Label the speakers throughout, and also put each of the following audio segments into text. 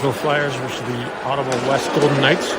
Speaker 1: Orangeville Flyers versus the Ottawa West Golden Knights.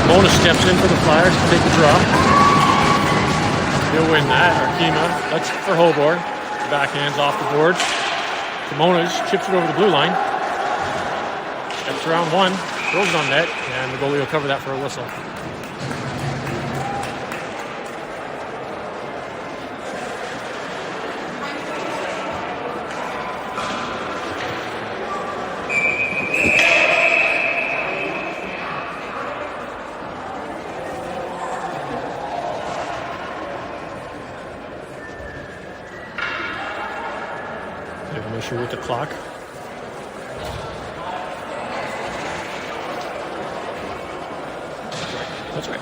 Speaker 1: Mona steps in for the Flyers to take the draw. He'll win that. Arkema lets it for Hobor. Backhands off the boards. Kimonas chips it over the blue line. Steps around one. Throws it on net. And the goalie will cover that for a whistle. They have an issue with the clock. That's right.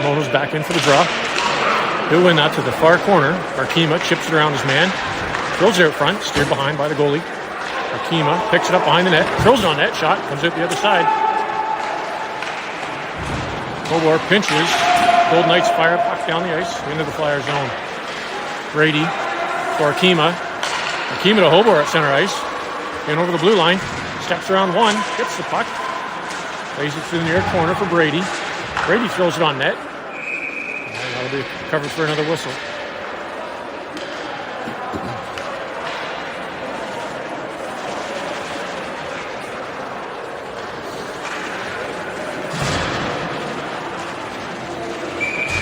Speaker 1: Mono's back in for the draw. He'll win that to the far corner. Arkema chips it around his man. Throws it out front, steered behind by the goalie. Arkema picks it up behind the net, throws it on net, shot, comes out the other side. Hobor pinches. Golden Knights fire puck down the ice into the Flyer zone. Brady for Arkema. Arkema to Hobor at center ice. In over the blue line. Steps around one, gets the puck. Plays it to the near corner for Brady. Brady throws it on net. And that'll be covered for another whistle.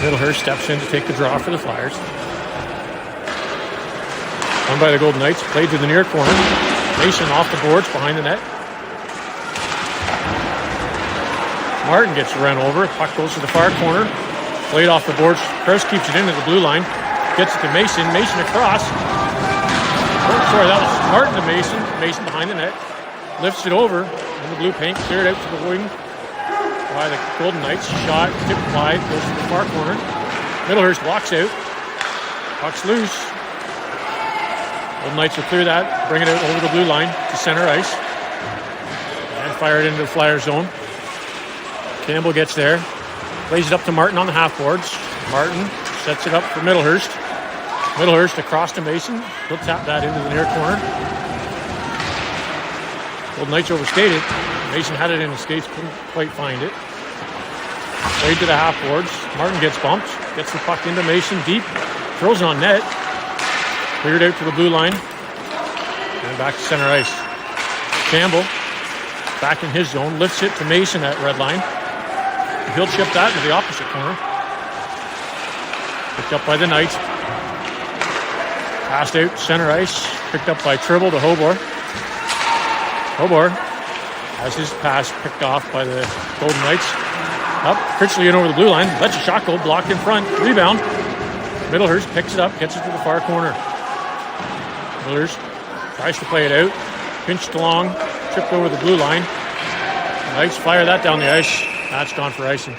Speaker 1: Middlehurst steps in to take the draw for the Flyers. Won by the Golden Knights. Played to the near corner. Mason off the boards behind the net. Martin gets run over. Puck goes to the far corner. Played off the boards. Krause keeps it into the blue line. Gets it to Mason. Mason across. Oh, sorry, that was Martin to Mason. Mason behind the net. Lifts it over in the blue paint. Cleared out to the wing by the Golden Knights. Shot, tipped wide, goes to the far corner. Middlehurst walks out. Puck's loose. Golden Knights will clear that, bring it out over the blue line to center ice. And fire it into the Flyer zone. Campbell gets there. Plays it up to Martin on the half boards. Martin sets it up for Middlehurst. Middlehurst across to Mason. He'll tap that into the near corner. Golden Knights overskated. Mason had it in his skates, couldn't quite find it. Played to the half boards. Martin gets bumped, gets the puck into Mason deep, throws it on net. Cleared out to the blue line. And back to center ice. Campbell, back in his zone, lifts it to Mason at red line. He'll chip that into the opposite corner. Picked up by the Knights. Passed out center ice. Picked up by Tribble to Hobor. Hobor has his pass picked off by the Golden Knights. Up, Critchley in over the blue line. Lets a shot go, blocked in front. Rebound. Middlehurst picks it up, gets it to the far corner. Middlehurst tries to play it out. Pinched along, tripped over the blue line. Knights fire that down the ice. That's gone for icing.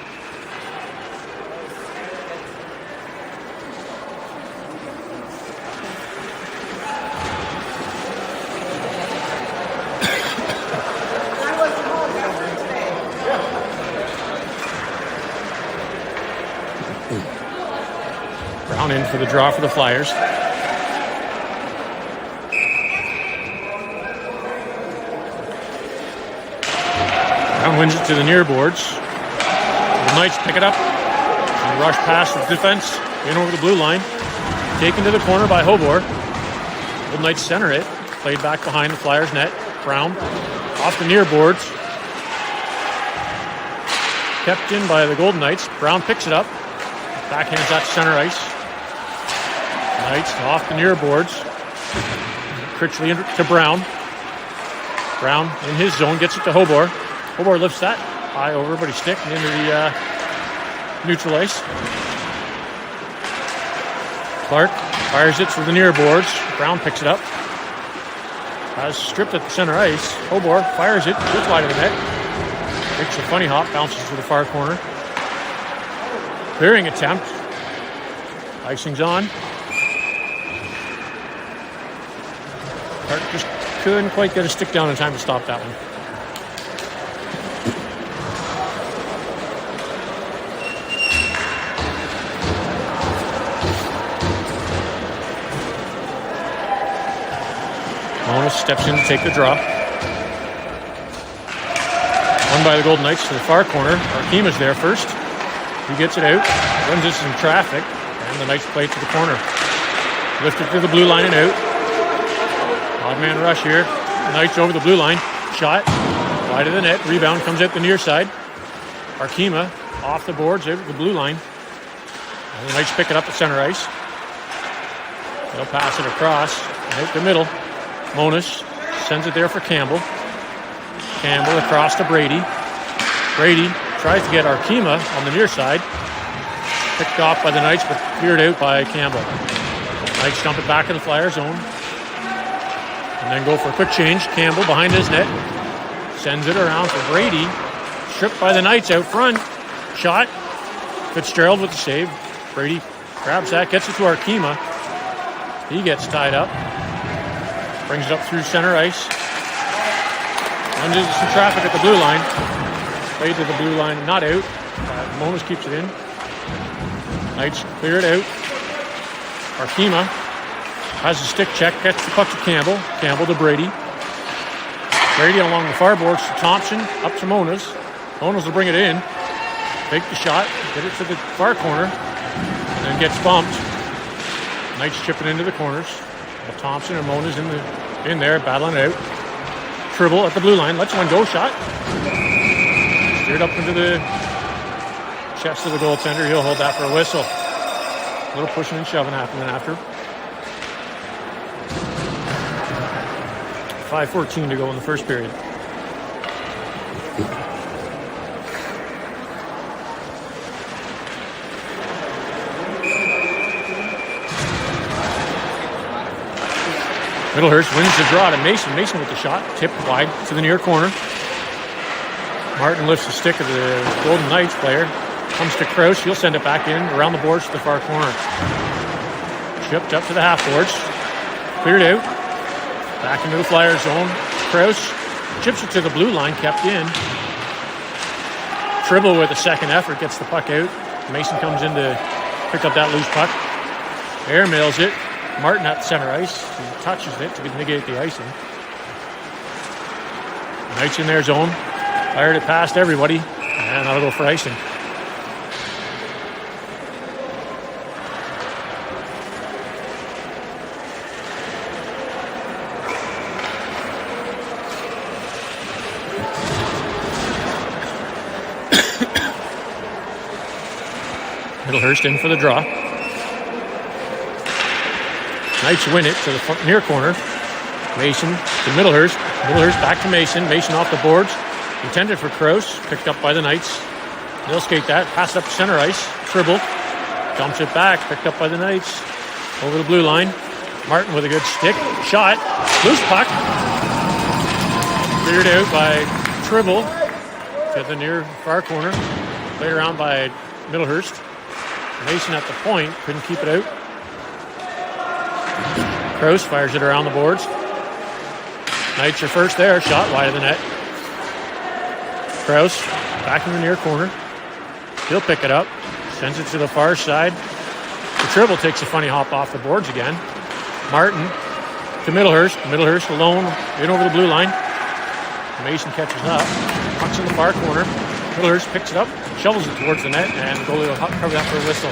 Speaker 1: Brown in for the draw for the Flyers. Brown wins it to the near boards. The Knights pick it up. And rush past the defense in over the blue line. Taken to the corner by Hobor. The Knights center it. Played back behind the Flyers net. Brown off the near boards. kept in by the Golden Knights. Brown picks it up. Backhands that to center ice. Knights off the near boards. Critchley to Brown. Brown in his zone, gets it to Hobor. Hobor lifts that high over, but he's sticking into the neutral ice. Clark fires it through the near boards. Brown picks it up. Has stripped at the center ice. Hobor fires it just wide of the net. Makes a funny hop, bounces to the far corner. Clearing attempt. Icing's on. Clark just couldn't quite get a stick down in time to stop that one. Mona steps in to take the draw. Won by the Golden Knights to the far corner. Arkima's there first. He gets it out. Runs into some traffic. And the Knights play it to the corner. Lifted to the blue line and out. Odd man rush here. Knights over the blue line. Shot. Wide of the net. Rebound comes out the near side. Arkima off the boards out the blue line. And the Knights pick it up at center ice. They'll pass it across. Out the middle. Monas sends it there for Campbell. Campbell across to Brady. Brady tries to get Arkima on the near side. Picked off by the Knights, but cleared out by Campbell. Knights dump it back in the Flyer zone. And then go for a quick change. Campbell behind his net. Sends it around for Brady. Stripped by the Knights out front. Shot. Fitzgerald with the save. Brady grabs that, gets it to Arkima. He gets tied up. Brings it up through center ice. Runs into some traffic at the blue line. Played to the blue line, not out. Monas keeps it in. Knights clear it out. Arkima has a stick check, gets the puck to Campbell. Campbell to Brady. Brady along the far boards to Thompson, up to Monas. Monas will bring it in. Take the shot, get it to the far corner, and then gets bumped. Knights chipping into the corners. Thompson and Mona's in there, battling it out. Tribble at the blue line, lets one go, shot. Steered up into the chest of the goaltender. He'll hold that for a whistle. A little pushing and shoving happening after. 5:14 to go in the first period. Middlehurst wins the draw to Mason. Mason with the shot. Tipped wide to the near corner. Martin lifts the stick of the Golden Knights player. Comes to Krause. He'll send it back in around the boards to the far corner. Chipped up to the half boards. Cleared out. Back into the Flyer zone. Krause chips it to the blue line. Kept in. Tribble with a second effort. Gets the puck out. Mason comes in to pick up that loose puck. Airmails it. Martin at center ice. He touches it to negate the icing. Knights in their zone. Fired it past everybody. And that'll go for icing. Middlehurst in for the draw. Knights win it to the near corner. Mason to Middlehurst. Middlehurst back to Mason. Mason off the boards. Intended for Krause. Picked up by the Knights. They'll skate that. Pass it up to center ice. Tribble. Dumps it back. Picked up by the Knights. Over the blue line. Martin with a good stick. Shot. Loose puck. Cleared out by Tribble to the near far corner. Played around by Middlehurst. Mason at the point. Couldn't keep it out. Krause fires it around the boards. Knights are first there. Shot wide of the net. Krause back in the near corner. He'll pick it up. Sends it to the far side. The Tribble takes a funny hop off the boards again. Martin to Middlehurst. Middlehurst alone in over the blue line. Mason catches up. Puck's in the far corner. Middlehurst picks it up. Shovels it towards the net. And the goalie will cover that for a whistle.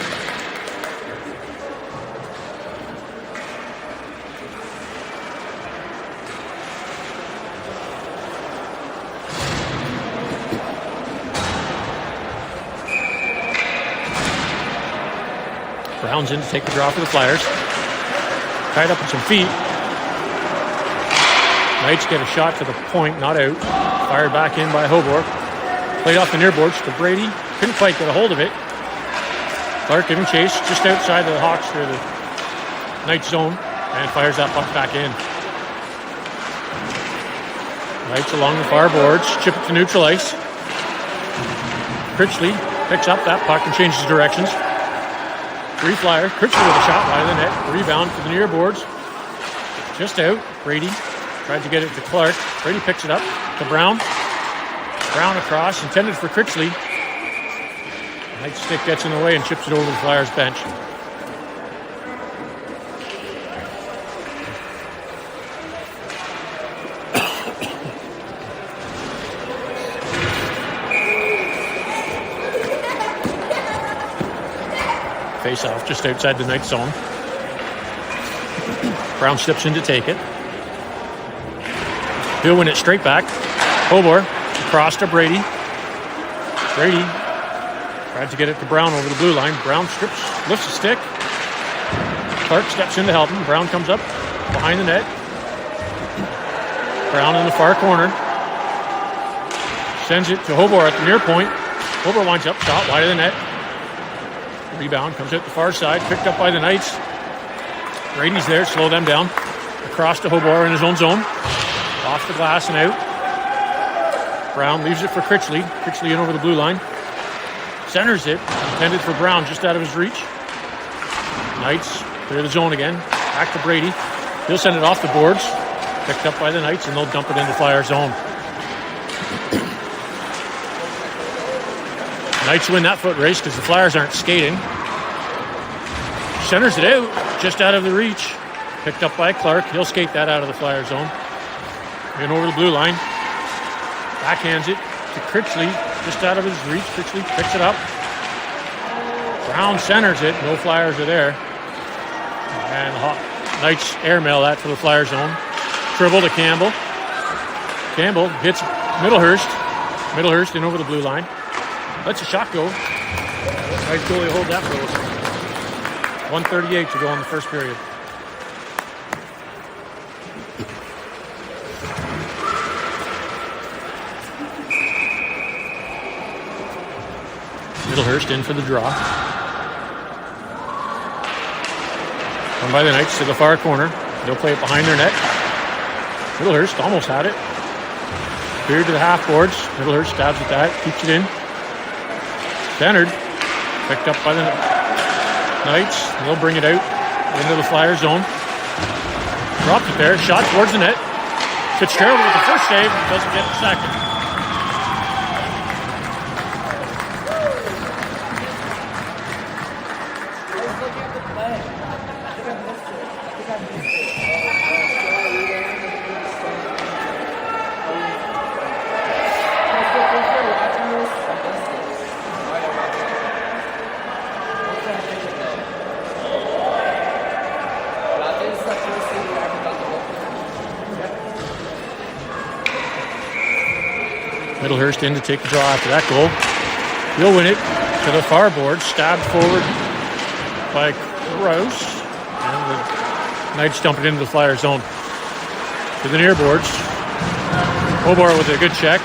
Speaker 1: Brown's in to take the draw for the Flyers. Tied up with some feet. Knights get a shot to the point, not out. Fired back in by Hobor. Played off the near boards to Brady. Couldn't quite get a hold of it. Clark giving chase just outside the Hawks for the Knights zone and fires that puck back in. Knights along the far boards, chip it to neutral ice. Critchley picks up that puck and changes directions. Free Flyer. Critchley with a shot wide of the net. Rebound to the near boards. Just out. Brady tried to get it to Clark. Brady picks it up to Brown. Brown across, intended for Critchley. Knight stick gets in the way and chips it over the Flyers bench. Face off just outside the Knight zone. Brown steps in to take it. He'll win it straight back. Hobor across to Brady. Brady tried to get it to Brown over the blue line. Brown lifts the stick. Clark steps in to help him. Brown comes up behind the net. Brown in the far corner. Sends it to Hobor at the near point. Hobor winds up, shot wide of the net. Rebound comes out the far side, picked up by the Knights. Brady's there, slow them down. Across to Hobor in his own zone. Off the glass and out. Brown leaves it for Critchley. Critchley in over the blue line. Centers it, intended for Brown, just out of his reach. Knights clear the zone again. Back to Brady. He'll send it off the boards. Picked up by the Knights, and they'll dump it into Flyer zone. Knights win that foot race because the Flyers aren't skating. Centers it out, just out of the reach. Picked up by Clark. He'll skate that out of the Flyer zone. In over the blue line. Backhands it to Critchley, just out of his reach. Critchley picks it up. Brown centers it. No Flyers are there. And Knights airmail that to the Flyer zone. Dribble to Campbell. Campbell hits Middlehurst. Middlehurst in over the blue line. Lets a shot go. Nice goalie hold that for us. 1:38 to go in the first period. Middlehurst in for the draw. Run by the Knights to the far corner. They'll play it behind their net. Middlehurst almost had it. Cleared to the half boards. Middlehurst stabs at that, keeps it in. Centered. Picked up by the Knights. They'll bring it out into the Flyer zone. Drops it there. Shot towards the net. Fitzgerald with the first save. Doesn't get the second. Middlehurst in to take the draw after that goal. He'll win it to the far board. Stabbed forward by Gross. And the Knights dump it into the Flyer zone. To the near boards. Hobor with a good check.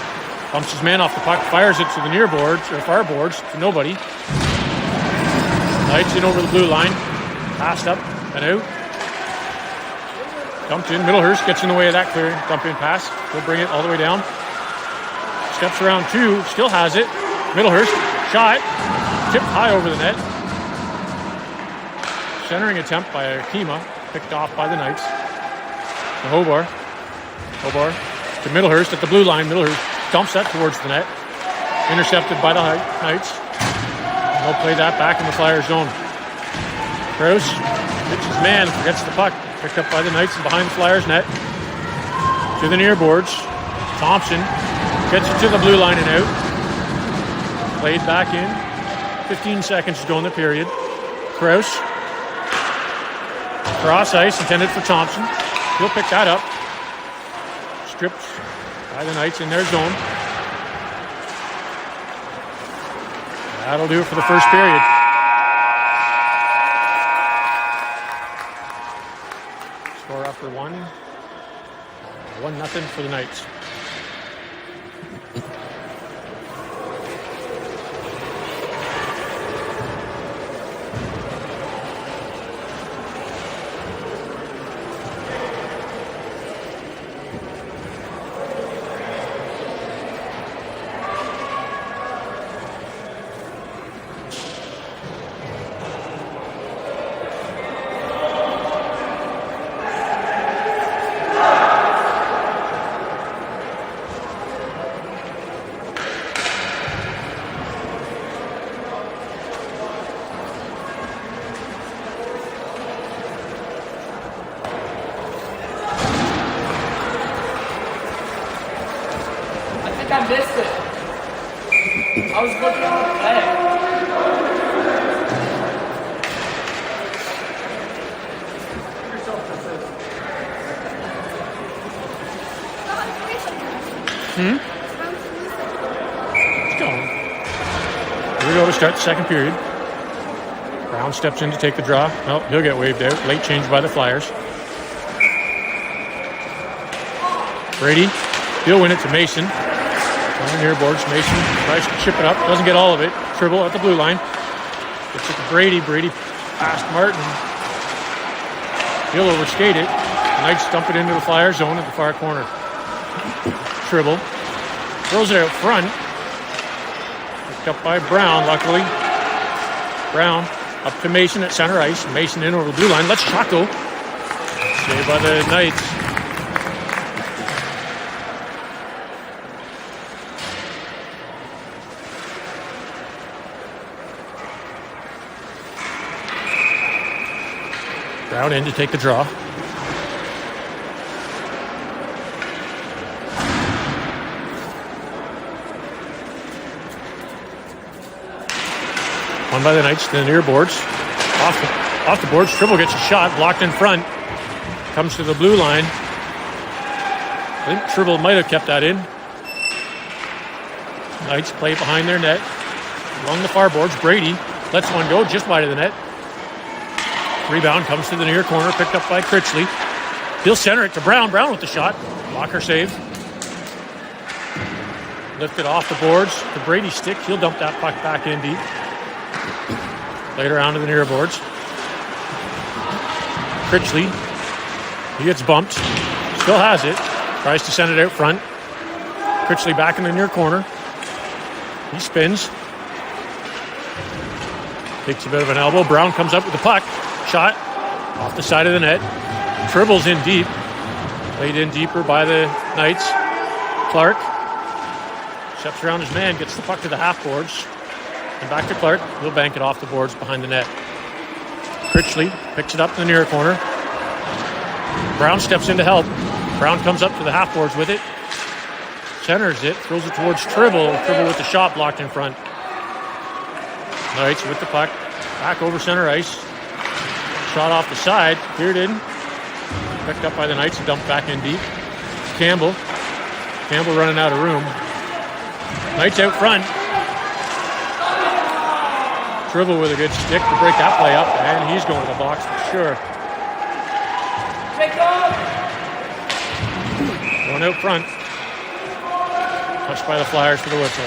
Speaker 1: Bumps his man off the puck. Fires it to the near boards, or far boards, to nobody. Knights in over the blue line. Passed up and out. Dumped in. Middlehurst gets in the way of that clear dump in pass. He'll bring it all the way down. Steps around two, still has it. Middlehurst, shot, tipped high over the net. Centering attempt by Akima, picked off by the Knights. To Hobor. Hobor to Middlehurst at the blue line. Middlehurst dumps that towards the net. Intercepted by the Knights. And they'll play that back in the Flyer zone. Krause hits his man, forgets the puck. Picked up by the Knights and behind the Flyers net. To the near boards. Thompson gets it to the blue line and out. Played back in. 15 seconds to go in the period. Krause. Cross ice intended for Thompson. He'll pick that up. Stripped by the Knights in their zone. That'll do it for the first period. for 1. 1-0 for the Knights.
Speaker 2: I missed it. I was looking at the play.
Speaker 1: It's going. Here we go to start the second period. Brown steps in to take the draw. No, he'll get waved out. Late change by the Flyers. Brady, he'll win it to Mason. On the near boards, Mason tries to chip it up, doesn't get all of it. Tribble at the blue line. Gets it to Brady. Brady past Martin. He'll overskate it. The Knights dump it into the Flyer zone at the far corner. Tribble throws it out front. Picked up by Brown, luckily. Brown up to Mason at center ice. Mason in over the blue line. Let's shot go. Saved by the Knights. Brown in to take the draw. Won by the Knights to the near boards. Off the boards. Tribble gets a shot. Blocked in front. Comes to the blue line. I think Tribble might have kept that in. Knights play behind their net. Along the far boards. Brady lets one go just wide of the net. Rebound comes to the near corner, picked up by Critchley. He'll center it to Brown. Brown with the shot. Blocker save. Lifted off the boards to Brady's stick. He'll dump that puck back in deep. Played around to the near boards. Critchley. He gets bumped. Still has it. Tries to send it out front. Critchley back in the near corner. He spins. Takes a bit of an elbow. Brown comes up with the puck. Shot off the side of the net. Tribbles in deep. Played in deeper by the Knights. Clark steps around his man, gets the puck to the half boards. And back to Clark. He'll bank it off the boards behind the net. Critchley picks it up in the near corner. Brown steps in to help. Brown comes up to the half boards with it. Centers it. Throws it towards Tribble. Tribble with the shot blocked in front. Knights with the puck. Back over center ice. Shot off the side, cleared in, picked up by the Knights and dumped back in deep. Campbell running out of room. Knights out front. Tribble with a good stick to break that play up, and he's going to the box for sure. Going out front. Touched by the Flyers for the whistle.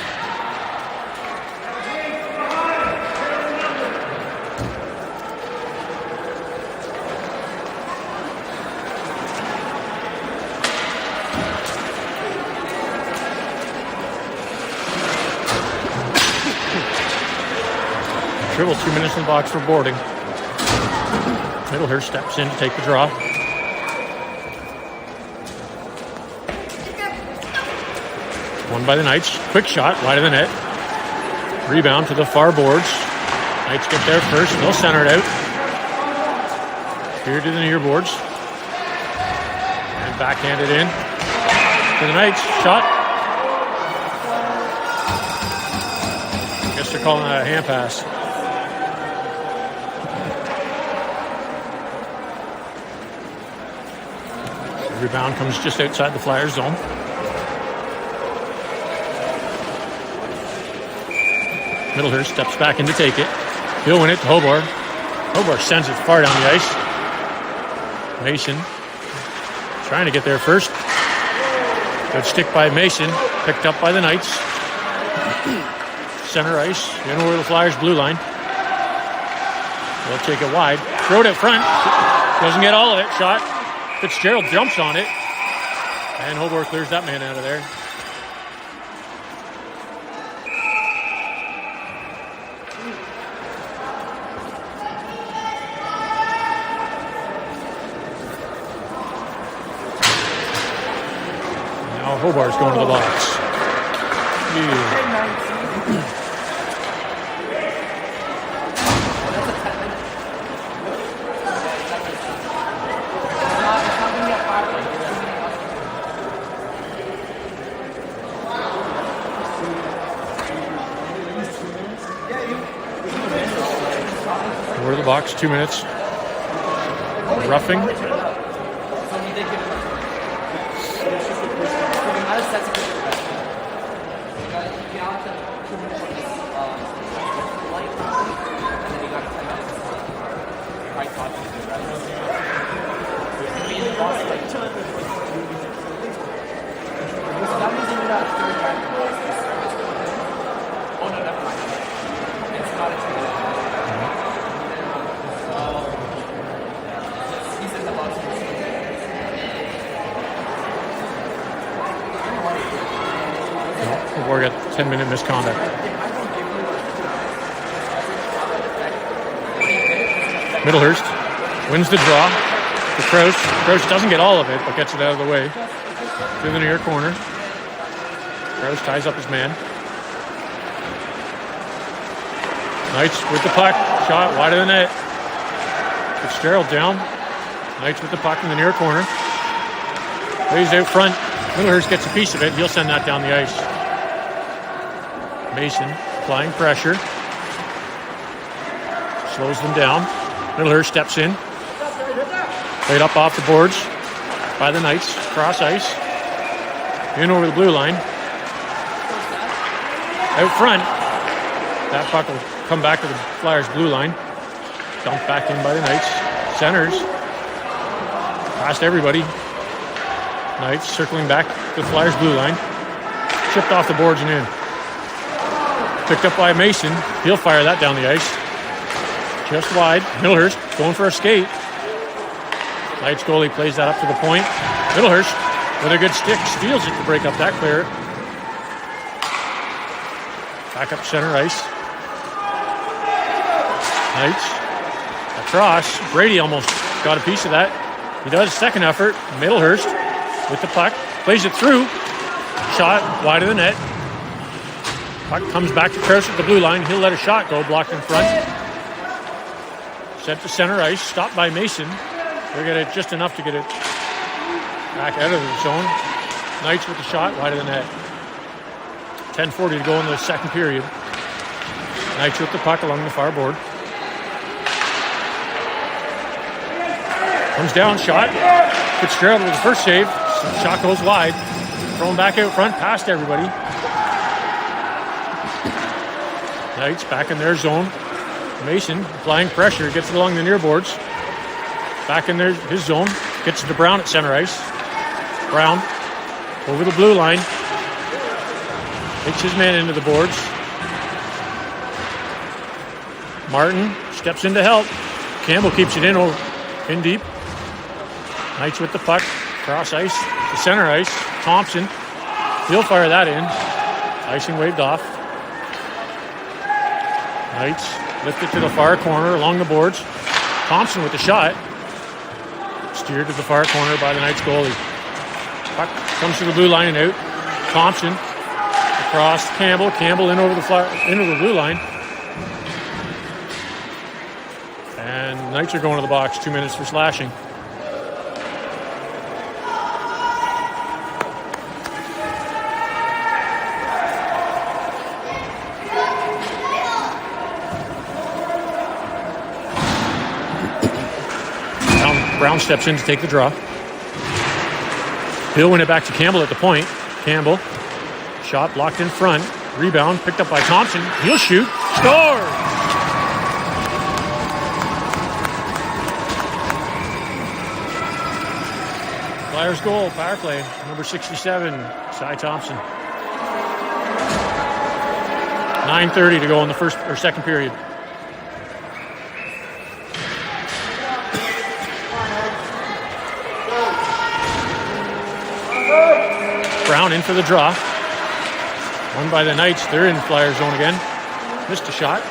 Speaker 1: Tribble 2 minutes in the box for boarding. Middlehurst steps in to take the draw. Won by the Knights. Quick shot, wide of the net. Rebound to the far boards. Knights get there first. They'll center it out. Here to the near boards. And backhanded in to the Knights. Shot. I guess they're calling that a hand pass. Rebound comes just outside the Flyers zone. Middlehurst steps back in to take it. He'll win it to Hobart. Hobart sends it far down the ice. Mason trying to get there first. Good stick by Mason. Picked up by the Knights. Center ice. In over the Flyers' blue line. They'll take it wide. Throw it at front. Doesn't get all of it. Shot. Fitzgerald jumps on it. And Hobart clears that man out of there. Now Hobart's going to the box. Over the box, 2 minutes. Roughing. We're at 10-minute misconduct. Middlehurst wins the draw for Crouch. Crouch doesn't get all of it, but gets it out of the way to the near corner. Crouch ties up his man. Knights with the puck. Shot wide of the net. Fitzgerald down. Knights with the puck in the near corner. Plays out front. Middlehurst gets a piece of it. He'll send that down the ice. Mason applying pressure. Slows them down. Middlehurst steps in. Played up off the boards by the Knights. Cross ice. In over the blue line. Out front. That puck will come back to the Flyers' blue line. Dumped back in by the Knights. Centers. Past everybody. Knights circling back to the Flyers' blue line. Chipped off the boards and in. Picked up by Mason. He'll fire that down the ice. Just wide. Middlehurst going for a skate. Knights goalie plays that up to the point. Middlehurst with a good stick steals it to break up that clear. Back up center ice. Knights across. Brady almost got a piece of that. He does. Second effort. Middlehurst with the puck. Plays it through. Shot wide of the net. Puck comes back to Crouch at the blue line. He'll let a shot go. Blocked in front. Sent to center ice. Stopped by Mason. They'll get it just enough to get it back out of the zone. Knights with the shot wide of the net. 10:40 to go in the second period. Knights with the puck along the far board. Comes down, shot. Fitzgerald with the first save. Shot goes wide. Thrown back out front past everybody. Knights back in their zone. Mason applying pressure. Gets it along the near boards. Back in his zone. Gets it to Brown at center ice. Brown over the blue line. Takes his man into the boards. Martin steps in to help. Campbell keeps it in deep. Knights with the puck. Cross ice to center ice. Thompson. He'll fire that in. Icing waved off. Knights lift it to the far corner along the boards. Thompson with the shot. Steered to the far corner by the Knights goalie. Puck comes to the blue line and out. Thompson across Campbell. Campbell in over the blue line. And Knights are going to the box. 2 minutes for slashing. Brown steps in to take the draw. He'll win it back to Campbell at the point. Campbell, shot blocked in front. Rebound picked up by Thompson. He'll shoot. Score! Flyers goal, power play, number 67, Cy Thompson. 9:30 to go in the first or second period. Brown in for the draw. Won by the Knights. They're in Flyer zone again. Missed a shot.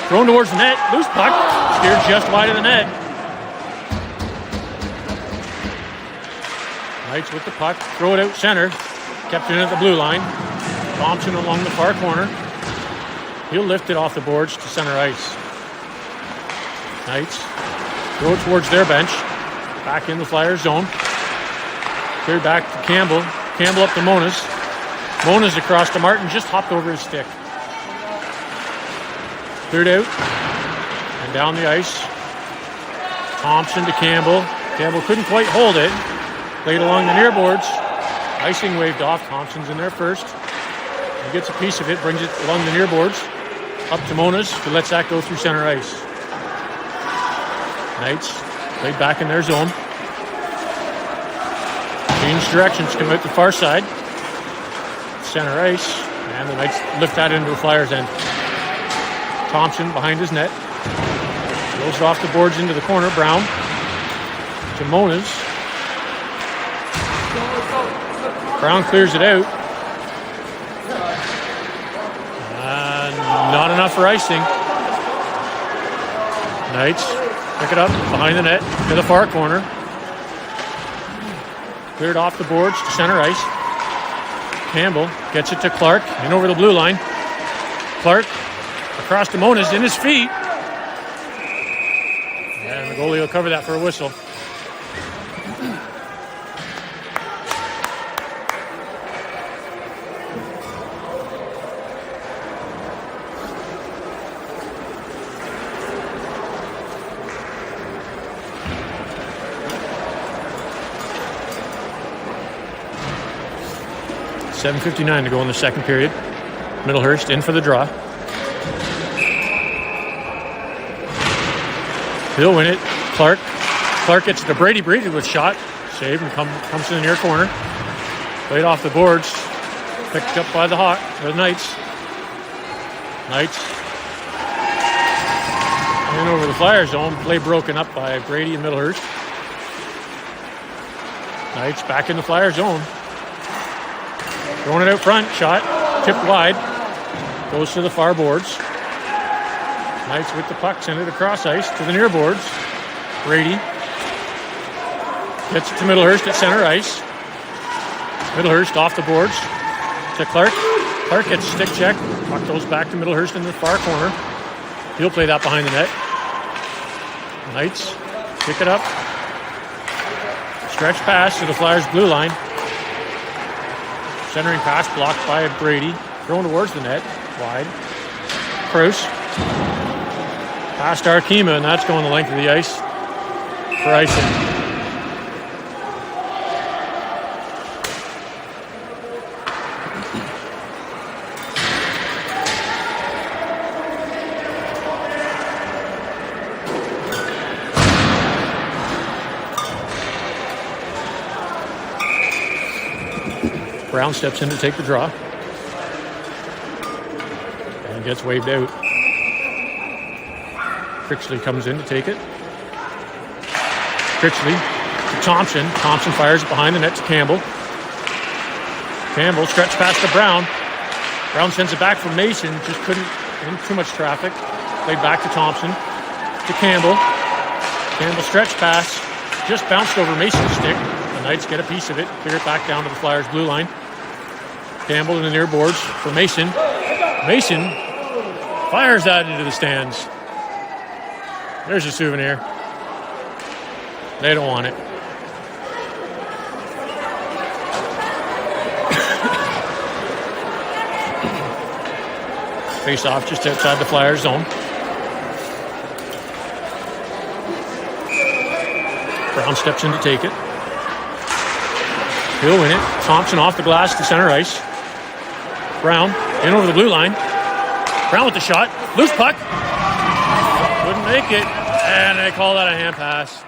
Speaker 1: Thrown towards the net. Loose puck. Steered just wide of the net. Knights with the puck. Throw it out center. Kept in at the blue line. Thompson along the far corner. He'll lift it off the boards to center ice. Knights throw it towards their bench. Back in the Flyers zone. Cleared back to Campbell. Campbell up to Monas. Monas across to Martin. Just hopped over his stick. Cleared out. And down the ice. Thompson to Campbell. Campbell couldn't quite hold it. Played along the near boards. Icing waved off. Thompson's in there first. He gets a piece of it. Brings it along the near boards. Up to Monas, who lets that go through center ice. Knights played back in their zone. Change directions, come out the far side. Center ice. And the Knights lift that into the Flyers' end. Thompson behind his net. Rolls it off the boards into the corner. Brown to Monas. Brown clears it out. Not enough for icing. Knights pick it up behind the net to the far corner. Cleared off the boards to center ice. Campbell gets it to Clark and over the blue line. Clark across to Monas in his feet. And the goalie will cover that for a whistle. .7:59 to go in the second period. Middlehurst in for the draw. He'll win it. Clark gets to Brady. Brady with shot. Saved and comes to the near corner. Played off the boards. Picked up by the Knights. Knights. And over the Flyers zone. Play broken up by Brady and Middlehurst. Knights back in the Flyers zone. Throwing it out front, shot, tipped wide, goes to the far boards. Knights with the puck, send it across ice to the near boards. Brady gets it to Middlehurst at center ice. Middlehurst off the boards to Clark. Clark gets a stick check, puck goes back to Middlehurst in the far corner. He'll play that behind the net. Knights pick it up. Stretch pass to the Flyers blue line. Centering pass blocked by Brady. Thrown towards the net. Wide. Krause. Past Arkema, and that's going the length of the ice for icing. Brown steps in to take the draw. And gets waved out. Critchley comes in to take it. Critchley to Thompson. Thompson fires it behind the net to Campbell. Campbell stretch pass to Brown. Brown sends it back for Mason. Just couldn't, in too much traffic. Played back to Thompson. To Campbell. Campbell stretch pass. Just bounced over Mason's stick. The Knights get a piece of it. Clear it back down to the Flyers blue line. Campbell in the near boards for Mason. Mason fires that into the stands. There's a souvenir. They don't want it. Face off just outside the Flyers zone. Brown steps in to take it. He'll win it. Thompson off the glass to center ice. Brown in over the blue line. Brown with the shot. Loose puck. Couldn't make it. And they call that a hand pass.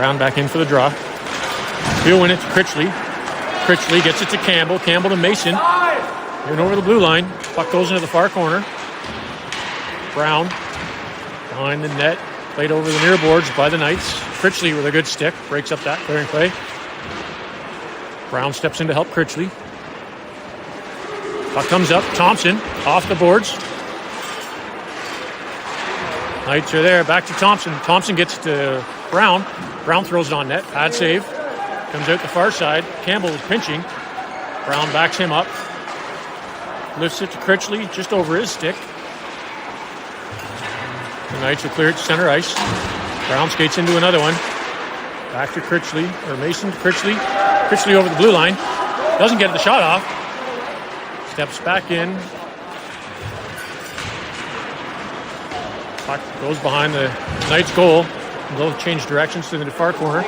Speaker 1: Brown back in for the draw. He'll win it to Critchley. Critchley gets it to Campbell. Campbell to Mason. In over the blue line. Puck goes into the far corner. Brown behind the net. Played over the near boards by the Knights. Critchley with a good stick. Breaks up that clearing play. Brown steps in to help Critchley. Puck comes up. Thompson off the boards. Knights are there. Back to Thompson. Thompson gets to Brown. Brown throws it on net. Pad save. Comes out the far side. Campbell is pinching. Brown backs him up. Lifts it to Critchley just over his stick. The Knights will clear it to center ice. Brown skates into another one. Back to Critchley, or Mason to Critchley. Critchley over the blue line. Doesn't get the shot off. Steps back in. Puck goes behind the Knights' goal. They'll change directions to the far corner.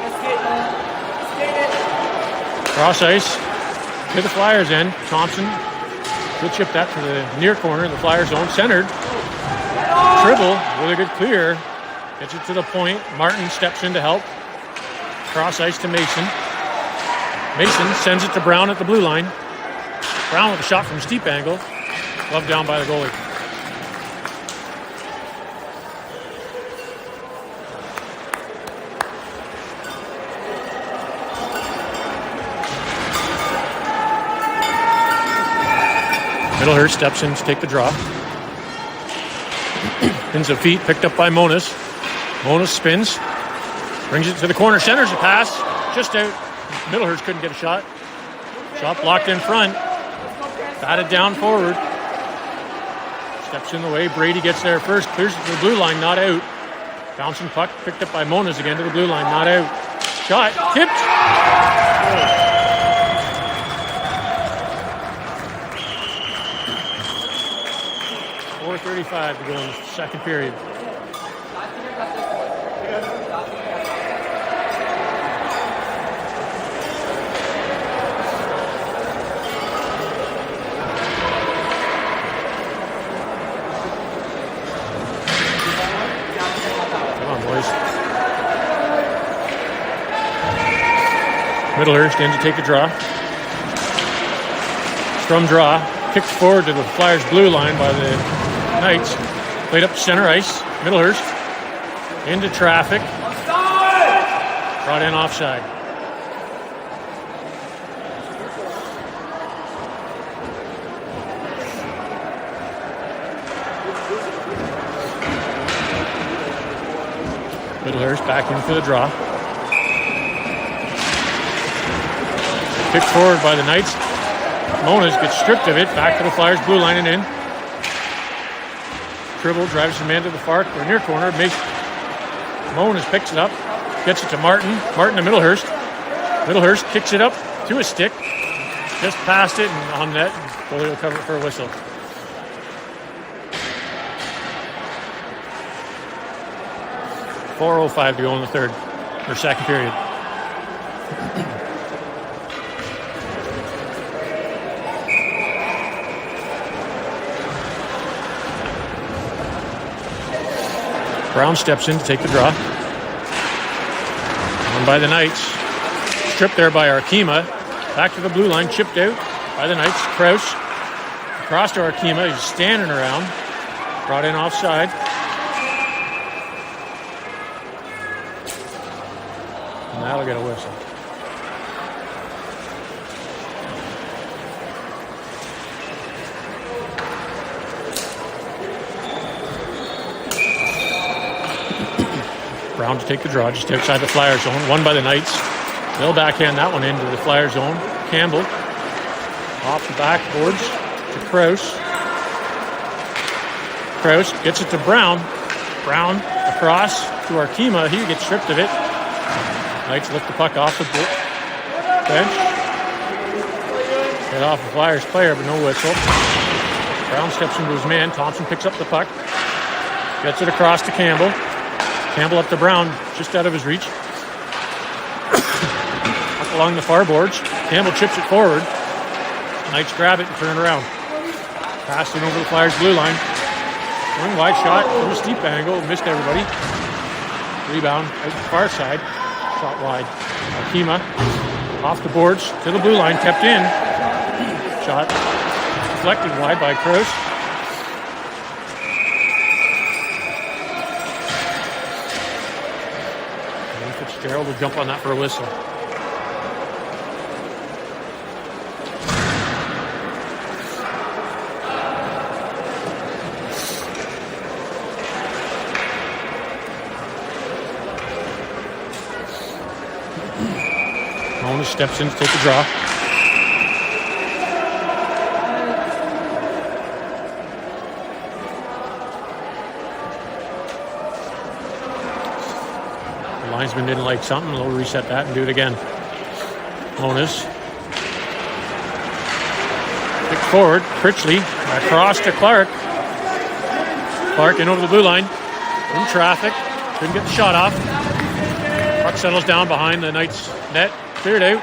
Speaker 1: Cross ice to the Flyers end. Thompson will chip that to the near corner, the Flyers zone. Centered. Tribble with a good clear. Gets it to the point. Martin steps in to help. Cross ice to Mason. Mason sends it to Brown at the blue line. Brown with a shot from a steep angle. Gloved down by the goalie. Middlehurst steps in to take the draw. Pins of feet, picked up by Monas. Monas spins. Brings it to the corner, centers a pass. Just out. Middlehurst couldn't get a shot. Shot blocked in front. Batted down forward. Steps in the way. Brady gets there first. Clears it to the blue line, not out. Bouncing puck, picked up by Monas again to the blue line, not out. Shot, tipped. 4:35 to go in the second period. Come on, boys. Middlehurst in to take the draw. Scrum draw. Kicked forward to the Flyers' blue line by the Knights. Played up to center ice. Middlehurst into traffic. Brought in offside. Middlehurst back in for the draw. Kicked forward by the Knights. Monas gets stripped of it. Back to the Flyers' blue line and in. Tribble drives the man to the far or near corner. Monas picks it up. Gets it to Martin. Martin to Middlehurst. Middlehurst kicks it up to his stick. Just past it and on net. Goalie will cover it for a whistle. .405 to go in the third or second period. Brown steps in to take the draw. Won by the Knights. Stripped there by Arkema. Back to the blue line, chipped out by the Knights. Krause across to Arkema. He's standing around. Brought in offside. And that'll get a whistle. Brown to take the draw just outside the Flyer zone. Won by the Knights. They'll backhand that one into the Flyer zone. Campbell off the backboards to Krause. Krause gets it to Brown. Brown across to Arkema. He gets stripped of it. Knights lift the puck off the bench. Get off the Flyers player, but no whistle. Brown steps into his man. Thompson picks up the puck. Gets it across to Campbell. Campbell up to Brown, just out of his reach. Up along the far boards. Campbell chips it forward. Knights grab it and turn it around. Passed it over the Flyers' blue line. One wide shot from a steep angle. Missed everybody. Rebound out the far side. Shot wide. Arkema off the boards to the blue line, kept in. Shot deflected wide by Kraus. And Fitzgerald will jump on that for a whistle. Mona steps in to take the draw. The linesman didn't like something. They'll reset that and do it again. Mona's kick forward. Critchley across to Clark. Clark in over the blue line. In traffic. Couldn't get the shot off. Puck settles down behind the Knights net. Cleared out.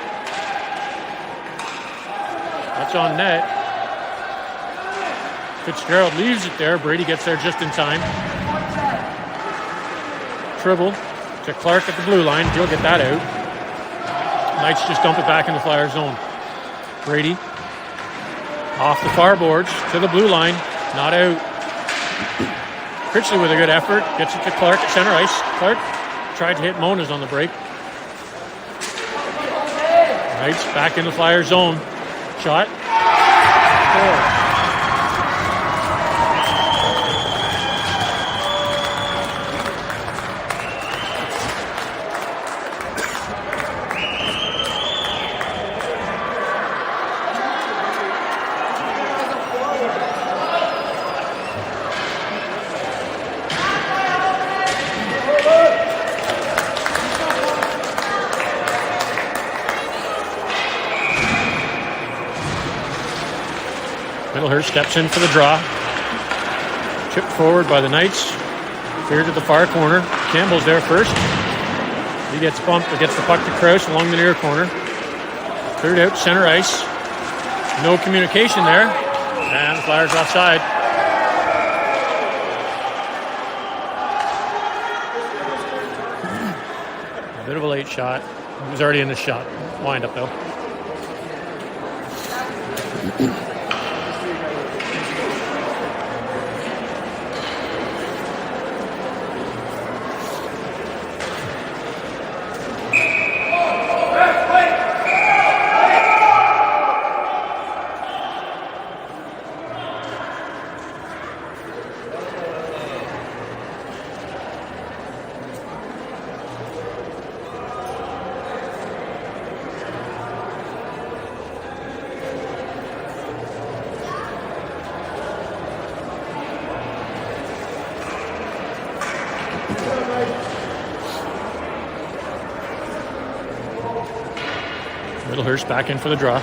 Speaker 1: That's on net. Fitzgerald leaves it there. Brady gets there just in time. Tribble to Clark at the blue line. He'll get that out. Knights just dump it back in the Flyers zone. Brady off the far boards to the blue line. Not out. Critchley with a good effort. Gets it to Clark at center ice. Clark tried to hit Mona's on the break. Knights back in the Flyers zone. Shot. Score. Middlehurst steps in for the draw. Chipped forward by the Knights. Cleared to the far corner. Campbell's there first. He gets bumped, but gets the puck to Kraus along the near corner. Cleared out center ice. No communication there. And the Flyers offside. A bit of a late shot. He was already in the shot. Wind up though. Middlehurst back in for the draw.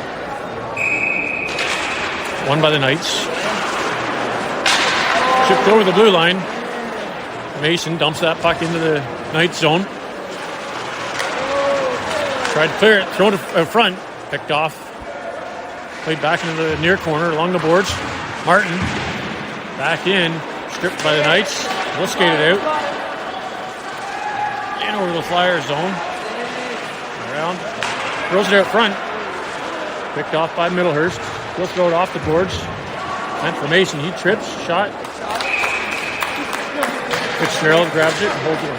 Speaker 1: Won by the Knights. Chipped over the blue line. Mason dumps that puck into the Knights zone. Tried to clear it, thrown it out front. Picked off. Played back into the near corner along the boards. Martin back in. Stripped by the Knights. We'll skate it out. In over the Flyers zone. Around. Throws it out front. Picked off by Middlehurst. He'll throw it off the boards. And for Mason, he trips. Shot. Fitzgerald grabs it and holds it on.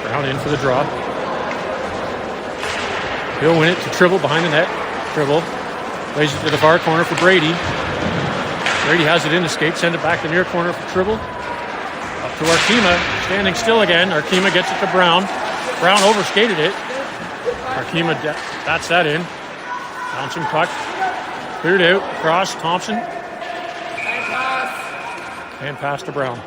Speaker 1: Brown in for the draw. He'll win it to Tribble behind the net. Tribble lays it to the far corner for Brady. Brady has it in the skate. Send it back to the near corner for Tribble. Up to Arkema. Standing still again. Arkema gets it to Brown. Brown overskated it. Arkema bats that in. Bouncing puck. Cleared out. Across. Thompson. And pass to Brown.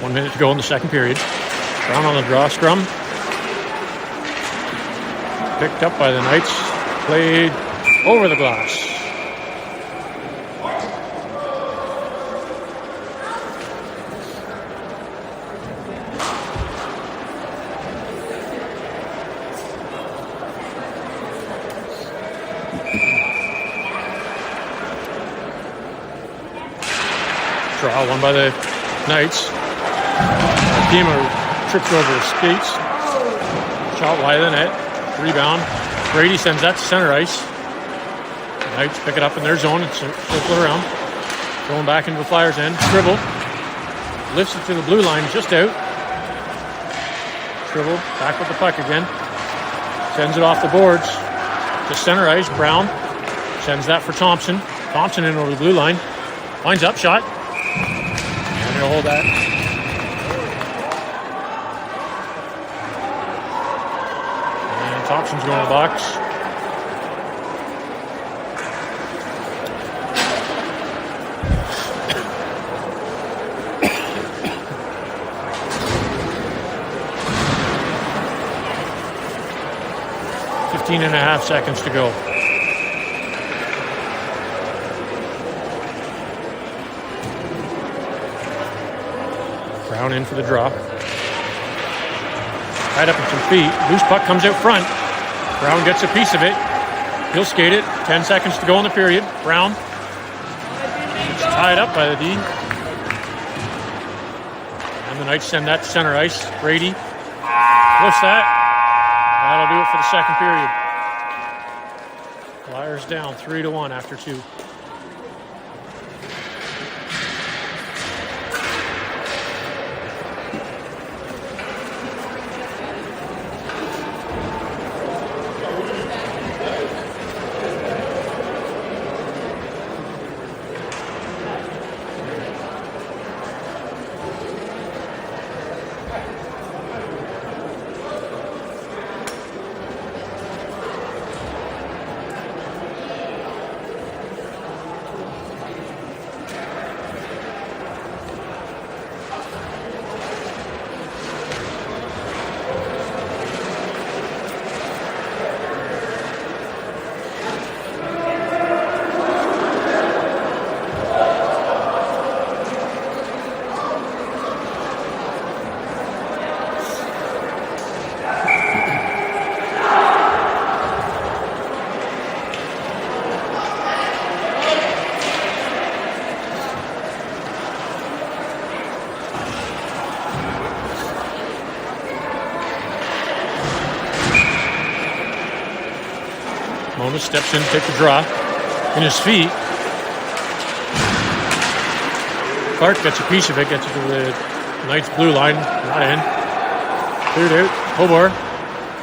Speaker 1: One minute to go in the second period. Brown on the draw scrum. Picked up by the Knights. Played over the glass. Draw won by the Knights. Pima trips over his skates. Shot wide of the net. Rebound. Brady sends that to center ice. Knights pick it up in their zone and circle around. Going back into the Flyers' end. Dribble. Lifts it to the blue line, just out. Dribble. Back with the puck again. Sends it off the boards to center ice. Brown sends that for Thompson. Thompson in over the blue line. Lines up, shot. And he'll hold that. And Thompson's going to the box. And a half seconds to go. Brown in for the draw. Tied up in some feet. Loose puck comes out front. Brown gets a piece of it. He'll skate it. 10 seconds to go in the period. Brown. It's tied up by the D. And the Knights send that to center ice. Brady lifts that. That'll do it for the second period. Flyers down 3-1 after 2. Mona steps in to take the draw in his feet. Clark gets a piece of it, gets it to the Knights blue line, not in. Cleared out. Hobor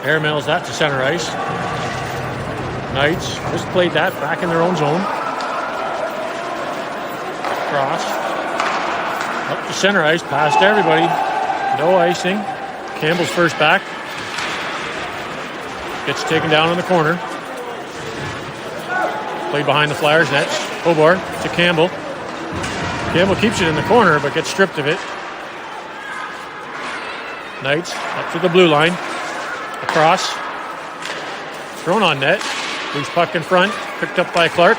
Speaker 1: airmails that to center ice. Knights just played that back in their own zone. Cross. Up to center ice, past everybody. No icing. Campbell's first back. Gets taken down in the corner. Played behind the Flyers nets. Hobor to Campbell. Campbell keeps it in the corner but gets stripped of it. Knights up to the blue line. Across. Thrown on net. Loose puck in front. Picked up by Clark.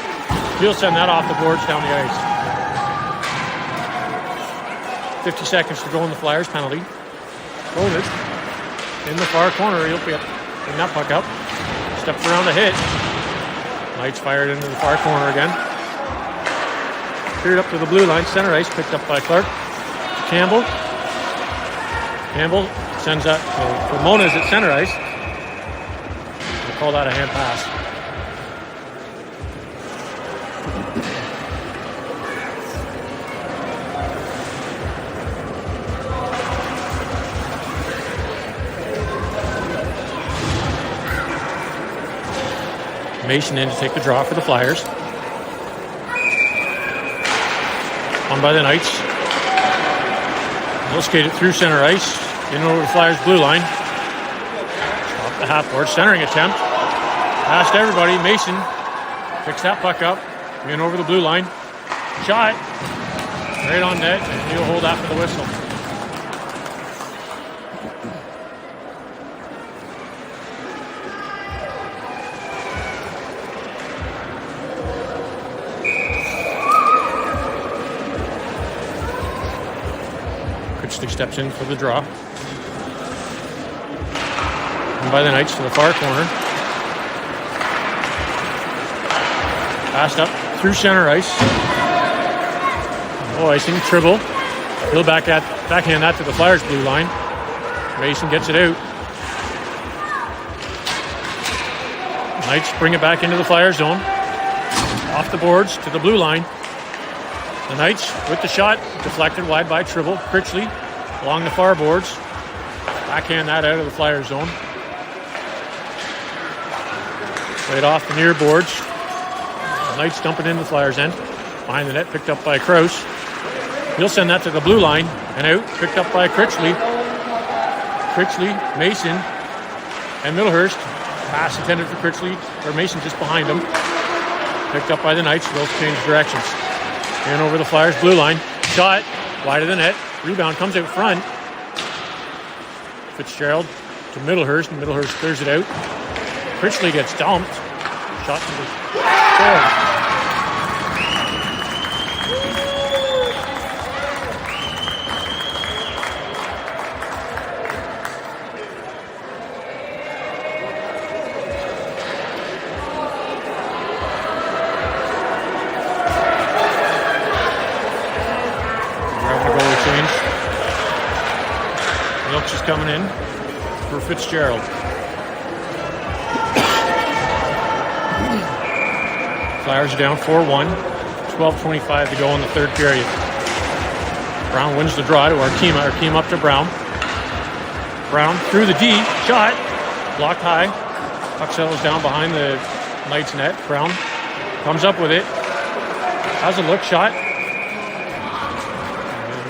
Speaker 1: He'll send that off the boards down the ice. 50 seconds to go in the Flyers penalty. Loaded. In the far corner. He'll bring that puck up. Steps around the hit. Knights fired into the far corner again. Cleared up to the blue line. Center ice picked up by Clark. Campbell. Campbell sends that to Mona's at center ice. We'll call that a hand pass. Mason in to take the draw for the Flyers. On by the Knights. They'll skate it through center ice. In over the Flyers blue line. Off the half board. Centering attempt. Past everybody. Mason picks that puck up. In over the blue line. Shot. Right on net. And he'll hold after the whistle. Kutting steps in for the draw. And by the Knights to the far corner. Passed up through center ice. Oh, icing, Tribble. He'll backhand that to the Flyers blue line. Mason gets it out. Knights bring it back into the Flyer zone. Off the boards to the blue line. The Knights with the shot. Deflected wide by Tribble. Critchley along the far boards. Backhand that out of the Flyer zone. Right off the near boards. The Knights dump it into the Flyers end. Behind the net, picked up by Krause. He'll send that to the blue line and out. Picked up by Critchley. Critchley, Mason, and Middlehurst. Pass intended for Critchley, or Mason just behind him. Picked up by the Knights. Both change directions. And over the Flyers blue line. Shot wide of the net. Rebound comes out front. Fitzgerald to Middlehurst, and Middlehurst clears it out. Critchley gets dumped. Shot to the goal. Is coming in for Fitzgerald. Flyers are down 4-1. 12:25 to go in the third period. Brown wins the draw to Arkema. Arkema up to Brown. Brown through the D. Shot. Blocked high. Puck settles down behind the Knights net. Brown comes up with it. Has a look. Shot. And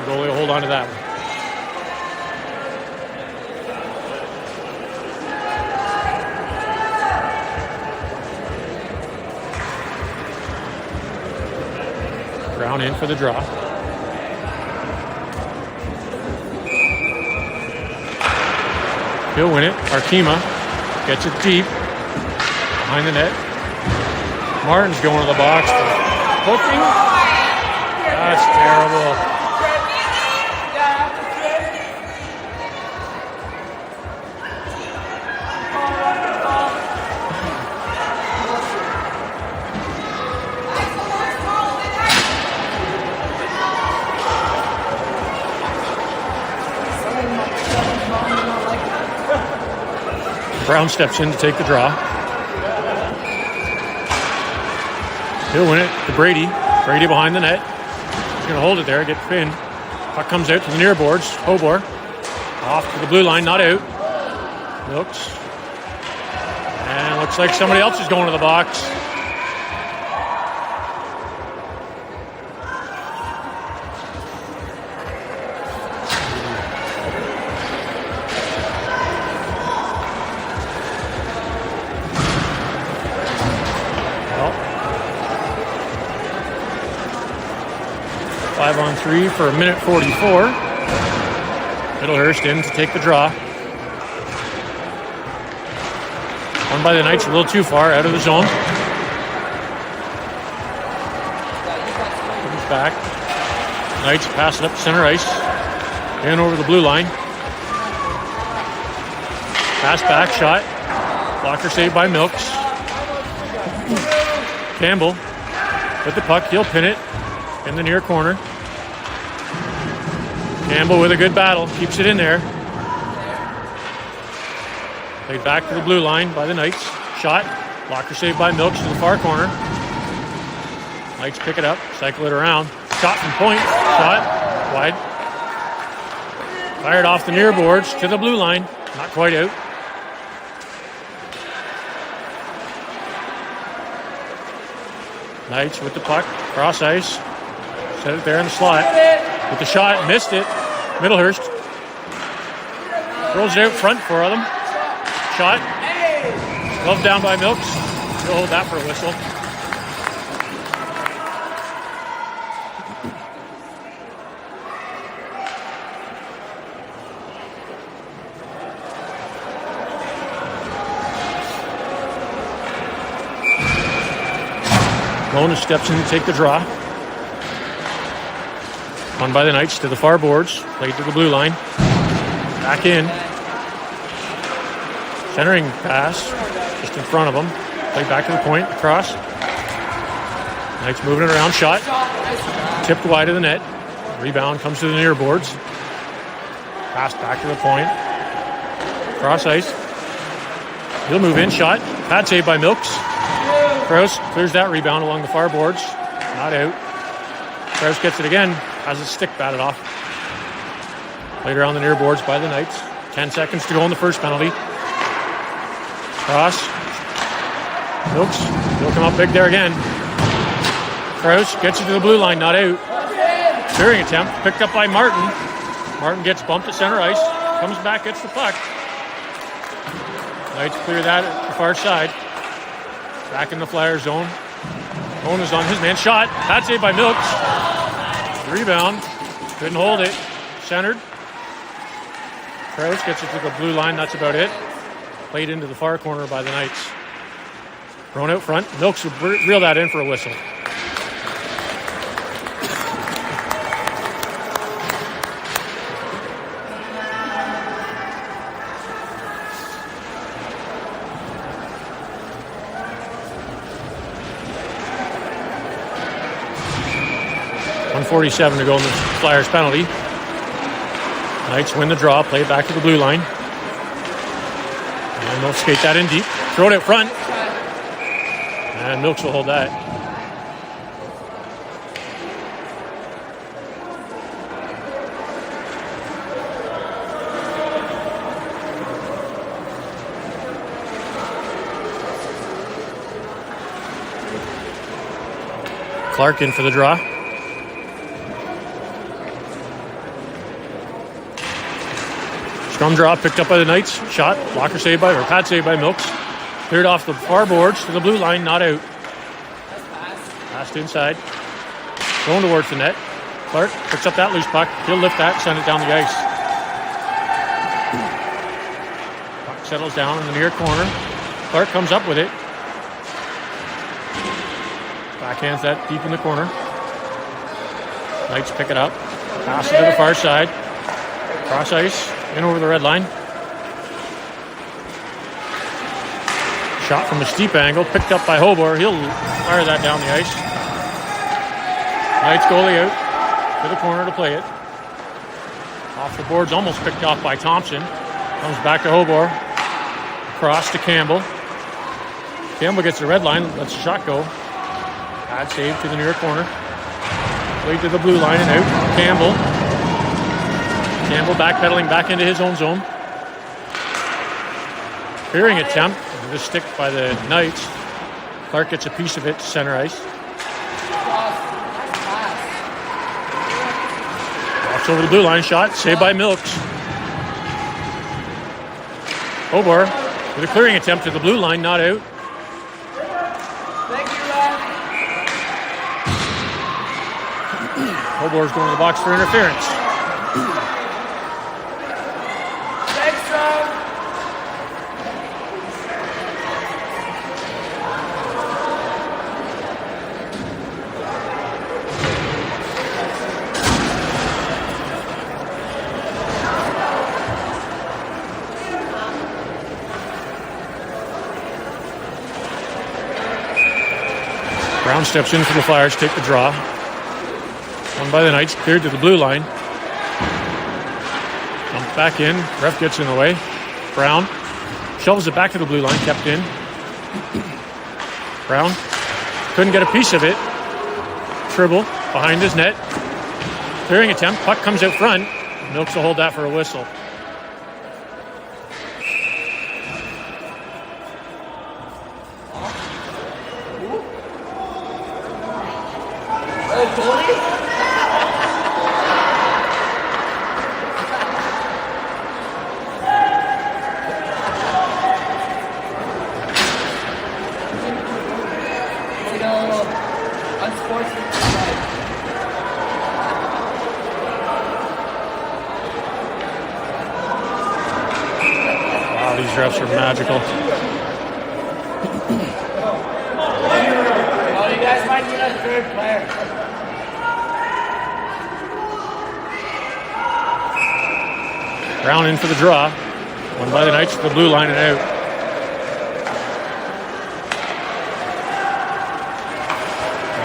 Speaker 1: the goalie will hold on to that one. Brown in for the draw. He'll win it. Arkema gets it deep. Behind the net. Martin's going to the box. Hooking. That's terrible. Brown steps in to take the draw. He'll win it to Brady. Brady behind the net. He's going to hold it there, get pinned. Puck comes out to the near boards. Hobor. Off to the blue line, not out. Looks. And looks like somebody else is going to the box. On 3 for 1:44. Middlehurst in to take the draw. Won by the Knights a little too far out of the zone. Comes back. Knights pass it up center ice. And over the blue line. Pass back, shot. Blocker saved by Milks. Campbell with the puck. He'll pin it in the near corner. Campbell with a good battle, keeps it in there. Played back to the blue line by the Knights. Shot, blocker saved by Milks to the far corner. Knights pick it up, cycle it around. Shot from point, shot, wide. Fired off the near boards to the blue line, not quite out. Knights with the puck, cross ice. Set it there in the slot. With the shot, missed it. Middlehurst rolls it out front for them. Shot. Glove down by Milks. He'll hold that for a whistle. Mona steps in to take the draw. Won by the Knights to the far boards. Played to the blue line. Back in. Centering pass just in front of them. Played back to the point. Across. Knights moving it around. Shot. Tipped wide of the net. Rebound comes to the near boards. Pass back to the point. Cross ice. He'll move in. Shot. Pad save by Milks. Krause clears that rebound along the far boards. Not out. Krause gets it again. Has his stick batted off. Played around the near boards by the Knights. 10 seconds to go in the first penalty. Cross. Milks. He'll come up big there again. Krause gets it to the blue line. Not out. Clearing attempt. Picked up by Martin. Martin gets bumped at center ice. Comes back, gets the puck. Knights clear that at the far side. Back in the Flyer zone. Owen is on his man. Shot. Pad save by Milks. Rebound. Couldn't hold it. Centered. Krause gets it to the blue line. That's about it. Played into the far corner by the Knights. Thrown out front. Milks would reel that in for a whistle. .147 to go in the Flyers penalty. Knights win the draw. Play it back to the blue line. And they'll skate that in deep. Throw it out front. And Milks will hold that. Clark in for the draw. Scrum draw picked up by the Knights. Shot. Blocker saved by, or pad saved by Milks. Cleared off the far boards to the blue line. Not out. Passed inside. Going towards the net. Clark picks up that loose puck. He'll lift that, send it down the ice. Puck settles down in the near corner. Clark comes up with it. Backhands that deep in the corner. Knights pick it up. Pass it to the far side. Cross ice. In over the red line. Shot from a steep angle. Picked up by Hobor. He'll fire that down the ice. Knights goalie out to the corner to play it. Off the boards. Almost picked off by Thompson. Comes back to Hobor. Across to Campbell. Campbell gets the red line. Lets the shot go. Pad save to the near corner. Played to the blue line and out. Campbell backpedaling back into his own zone. Clearing attempt. With a stick by the Knights. Clark gets a piece of it to center ice. Walks over the blue line. Shot. Saved by Milks. Hobor with a clearing attempt to the blue line. Not out. Hobor's going to the box for interference. Brown steps in for the Flyers, take the draw. Won by the Knights, cleared to the blue line. Comes back in, ref gets in the way. Brown shovels it back to the blue line, kept in. Brown couldn't get a piece of it. Tribble behind his net. Clearing attempt, puck comes out front. Milks will hold that for a whistle. These refs are magical.
Speaker 2: Oh, you guys might need a third player.
Speaker 1: Brown in for the draw. Won by the Knights to the blue line and out.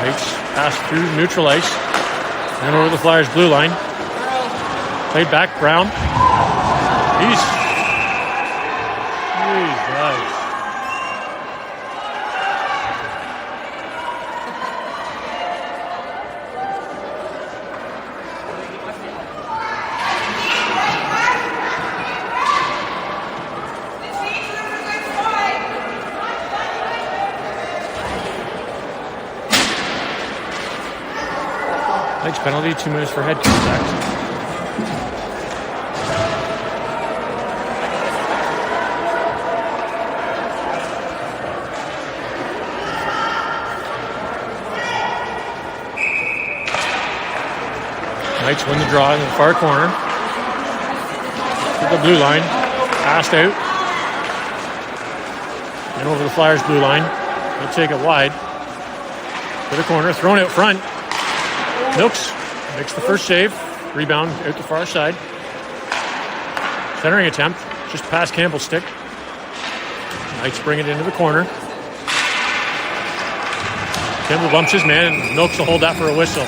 Speaker 1: Knights pass through neutral ice. And over the Flyers' blue line. Played back, Brown. He's nice. Knights penalty, 2 minutes for head contact. Knights win the draw in the far corner. To the blue line. Passed out. And over the Flyers' blue line. They'll take it wide. To the corner. Thrown out front. Milks makes the first save. Rebound out the far side. Centering attempt. Just past Campbell's stick. Knights bring it into the corner. Campbell bumps his man and Milks will hold that for a whistle.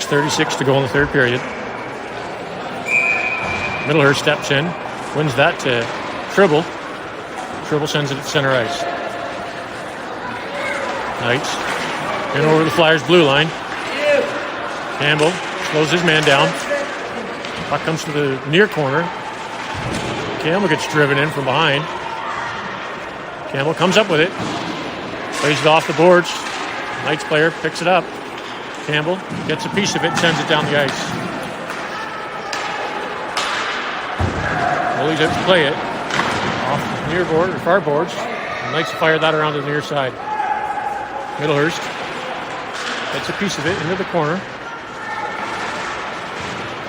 Speaker 1: .36 to go in the third period. Middlehurst steps in, wins that to Tribble. Tribble sends it to center ice. Knights in over the Flyers' blue line. Campbell slows his man down. Puck comes to the near corner. Campbell gets driven in from behind. Campbell comes up with it. Plays it off the boards. Knights player picks it up. Campbell gets a piece of it and sends it down the ice. Goalie's out to play it. Off the near board or far boards. And Knights fire that around to the near side. Middlehurst gets a piece of it into the corner.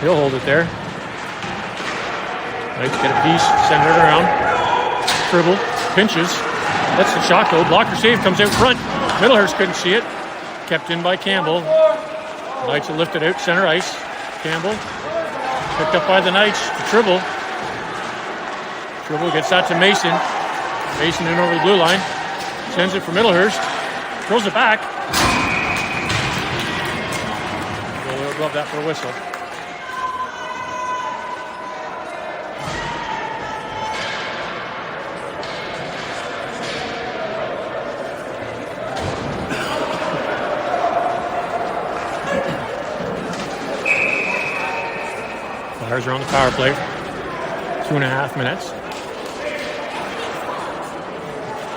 Speaker 1: He'll hold it there. Knights get a piece, send it around. Tribble pinches. That's the shot goal. Blocker save comes out front. Middlehurst couldn't see it. Kept in by Campbell. Knights will lift it out center ice. Campbell picked up by the Knights to Tribble. Tribble gets that to Mason. Mason in over the blue line. Sends it for Middlehurst. Throws it back. We'll glove that for a whistle. Flyers are on the power play. 2.5 minutes.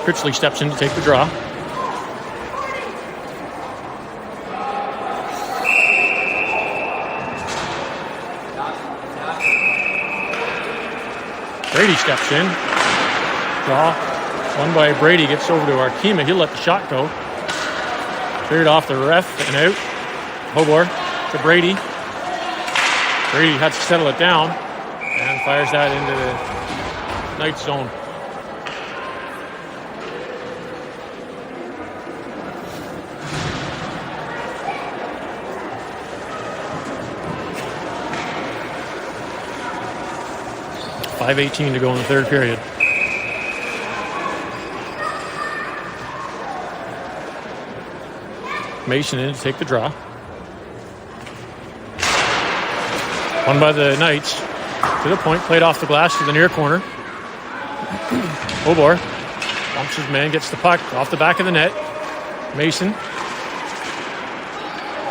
Speaker 1: Critchley steps in to take the draw. Brady steps in. Draw. Won by Brady. Gets over to Arkema. He'll let the shot go. Cleared off the ref and out. Hobor to Brady. Brady had to settle it down and fires that into the Knights zone. .5:18 to go in the third period. Mason in to take the draw. Won by the Knights. To the point, played off the glass to the near corner. Hobor bumps his man, gets the puck off the back of the net. Mason.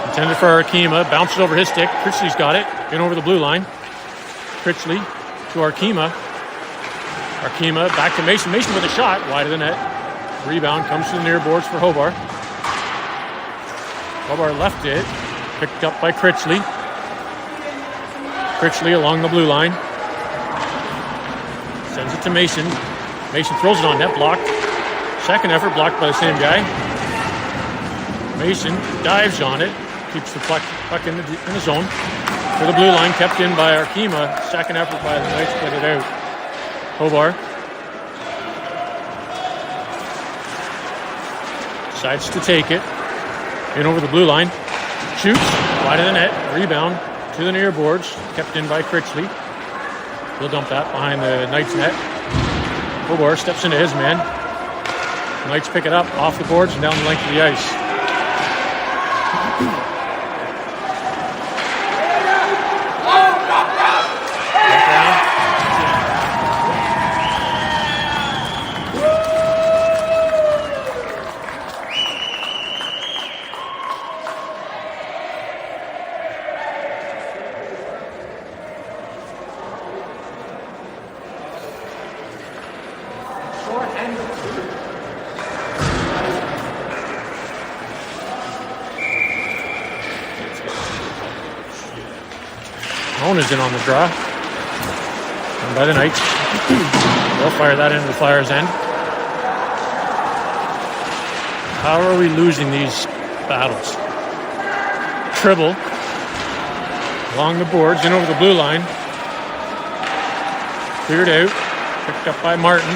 Speaker 1: Intended for Arkema, bounces over his stick. Critchley's got it, in over the blue line. Critchley to Arkema. Arkema back to Mason. Mason with a shot, wide of the net. Rebound comes to the near boards for Hobart. Hobart left it, picked up by Critchley. Critchley along the blue line. Sends it to Mason. Mason throws it on net, blocked. Second effort, blocked by the same guy. Mason dives on it. Keeps the puck in the zone. To the blue line, kept in by Arkema. Second effort by the Knights, played it out. Hobart decides to take it. In over the blue line. Shoots. Wide of the net. Rebound to the near boards. Kept in by Critchley. He'll dump that behind the Knights net. Hobart steps into his man. Knights pick it up off the boards and down the length of the ice. Is in on the draw. And by the Knights. They'll fire that into the Flyers' end. How are we losing these battles? Tribble. Along the boards, in over the blue line. Cleared out. Picked up by Martin.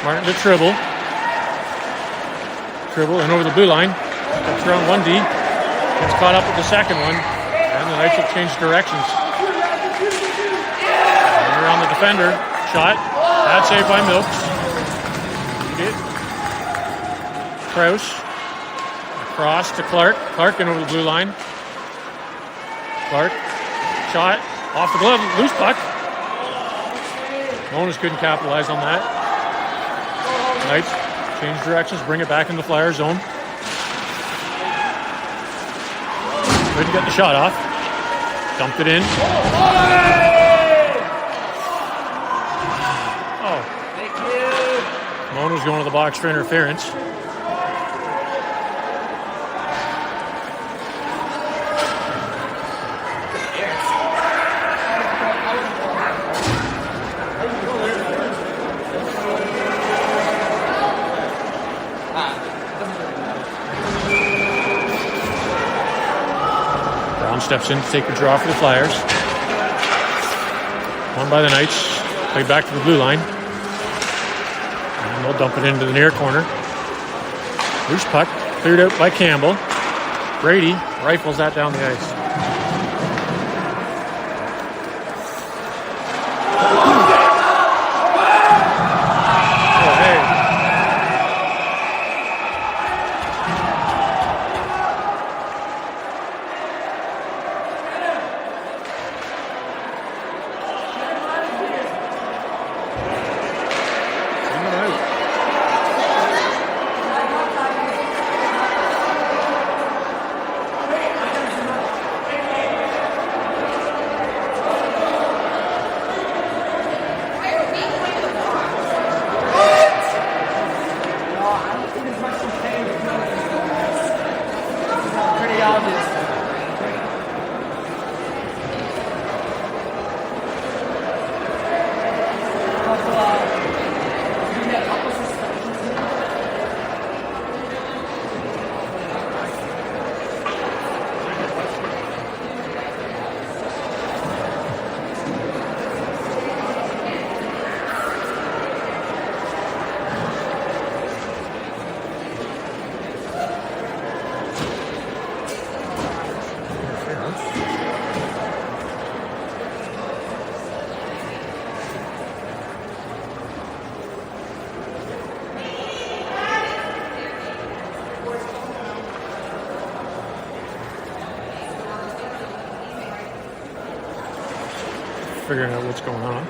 Speaker 1: Martin to Tribble. Tribble in over the blue line. Gets around 1D. Gets caught up with the second one. And the Knights have changed directions. Around the defender. Shot. Bad save by Milks. Krause. Across to Clark. Clark in over the blue line. Clark. Shot. Off the glove. Loose puck. Monas couldn't capitalize on that. Knights change directions. Bring it back in the Flyer zone. Couldn't get the shot off. Dumped it in. Mona's going to the box for interference. Brown steps in to take the draw for the Flyers. Won by the Knights. Played back to the blue line. They'll dump it into the near corner. Loose puck, cleared out by Campbell. Brady rifles that down the ice. Oh, hey. Figuring out what's going on.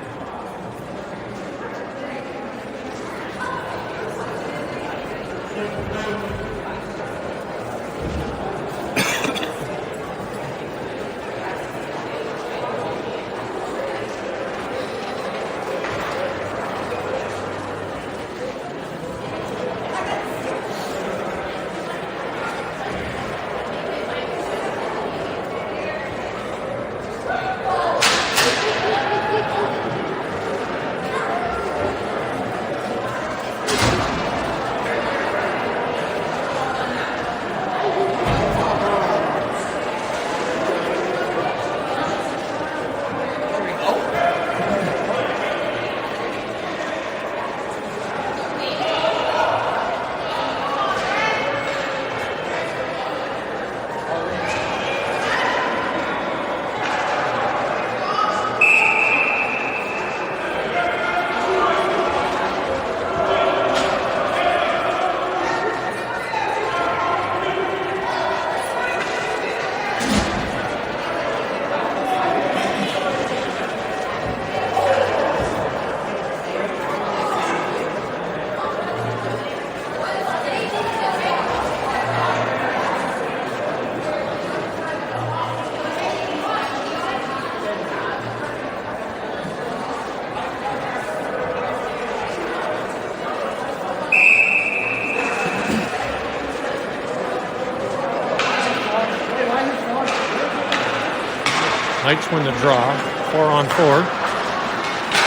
Speaker 1: Knights win the draw. 4-on-4.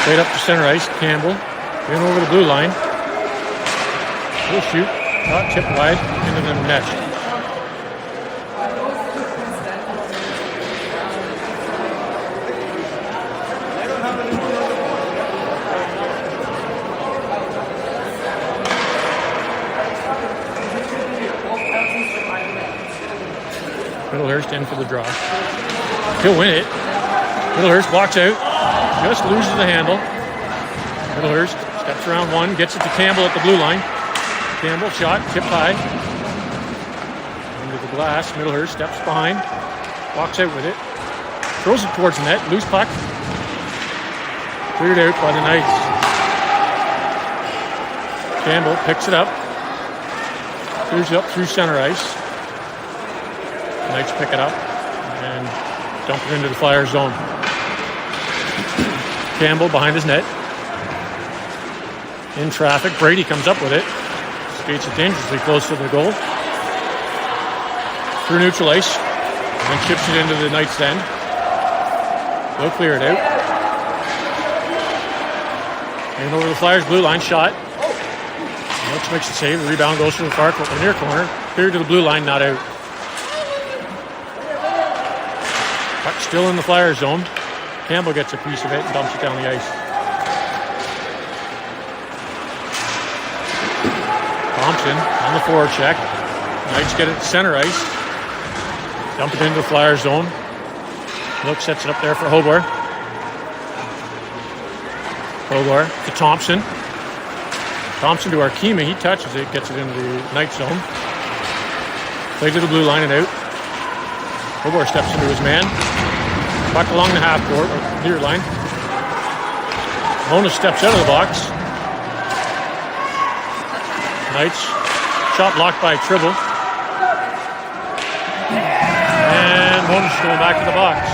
Speaker 1: Played up to center ice. Campbell in over the blue line. He'll shoot. Shot tipped wide into the net. Middlehurst in for the draw. He'll win it. Middlehurst walks out. Just loses the handle. Middlehurst steps around one. Gets it to Campbell at the blue line. Campbell shot. Tipped high. Into the glass. Middlehurst steps behind. Walks out with it. Throws it towards the net. Loose puck. Cleared out by the Knights. Campbell picks it up. Clears it up through center ice. Knights pick it up and dump it into the Flyers zone. Campbell behind his net. In traffic. Brady comes up with it. Skates it dangerously close to the goal. Through neutral ice. And chips it into the Knights' end. They'll clear it out. And over the Flyers' blue line shot. Looks makes the save. The rebound goes to the far corner, near corner. Cleared to the blue line, not out. Puck still in the Flyers zone. Campbell gets a piece of it and dumps it down the ice. Thompson on the forward check. Knights get it to center ice. Dump it into the Flyers zone. Look sets it up there for Hobart. Hobart to Thompson. Thompson to Arkema. He touches it, gets it into the Knights zone. Play to the blue line and out. Hobart steps into his man. Puck along the half court, or clear line. Mona steps out of the box. Knights. Shot blocked by Tribble. And Mona's going back to the box.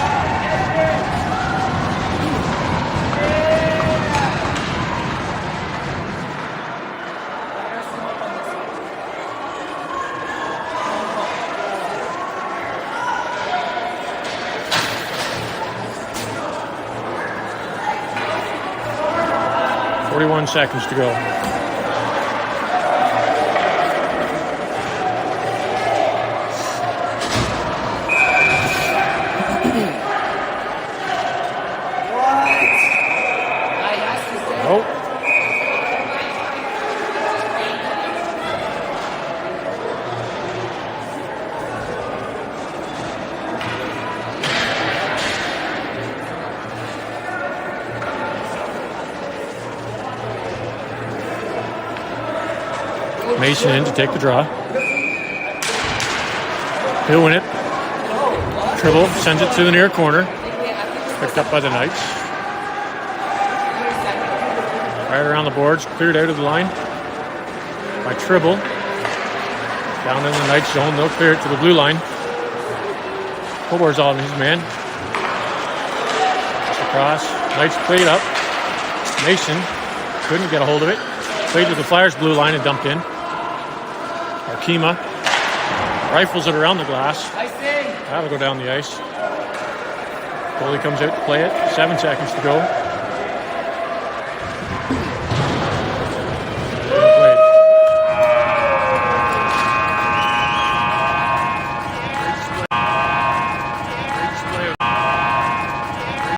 Speaker 1: Seconds to go. Nope. Mason in to take the draw. He'll win it. Tribble sends it to the near corner. Picked up by the Knights. Right around the boards. Cleared out of the line by Tribble. Down in the Knights zone. They'll clear it to the blue line. Hobart's on his man. Just across. Knights played up. Mason couldn't get a hold of it. Played to the Flyers blue line and dumped in. Arkema rifles it around the glass. That'll go down the ice. Goalie comes out to play it. 7 seconds to go.